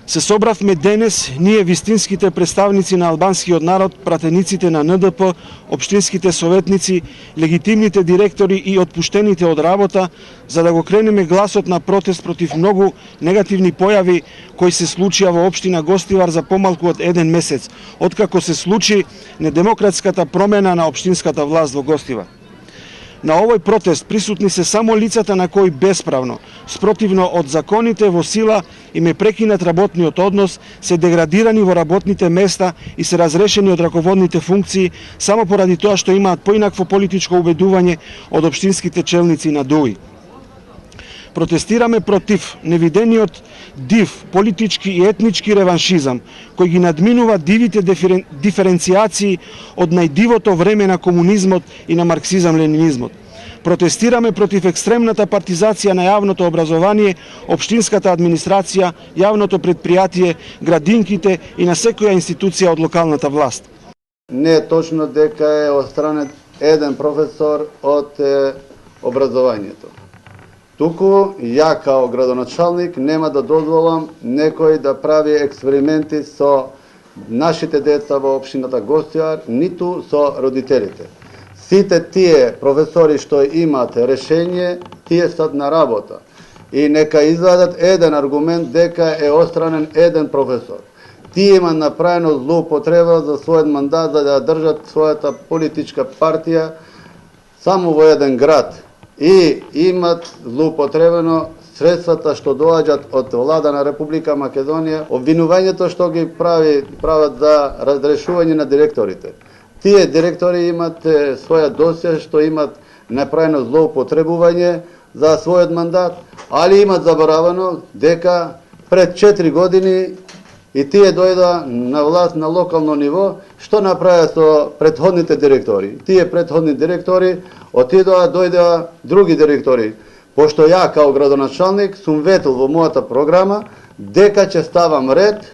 Се собравме денес, ние вистинските представници на албанскиот народ, пратениците на НДП, општинските советници, легитимните директори и отпуштените од работа, за да го кренеме гласот на протест против многу негативни појави кои се случија во општина Гостивар за помалку од еден месец, откако се случи недемократската промена на општинската власт во Гостивар. На овој протест присутни се само лицата на кои бесправно, спротивно од законите во сила им е прекинат работниот однос, се деградирани во работните места и се разрешени од раководните функции само поради тоа што имаат поинакво политичко убедување од општинските челници на ДУИ. Протестираме против невидениот див политички и етнички реваншизам, кој ги надминува дивите диференцијации од најдивото време на комунизмот и на марксизам-ленинизмот. Протестираме против екстремната партизација на јавното образование, општинската администрација, јавното предпријатие, градинките и на секоја институција од локалната власт. Не е точно дека е отстранет еден професор од образованието. Туку, ја као градоначалник нема да дозволам некој да прави експерименти со нашите деца во општината Гостивар, ниту со родителите. Сите тие професори што имаат решение, тие стат на работа. И нека извадат еден аргумент дека е отстранен еден професор. Тие има направено злоупотреба за својот мандат за да држат својата политичка партија само во еден град. И имат злоупотребено средствата што доаѓаат од влада на Република Македонија, обвинувањето што ги прават за разрешување на директорите. Тие директори имат своја досија што имат направено злоупотребување за својот мандат, али имат заборавено дека пред 4 години и тие дојда на власт на локално ниво, што направија со претходните директори. Тие претходни директори отидоа, дојдеа други директори. Пошто ја као градоначалник сум ветил во мојата програма дека ќе ставам ред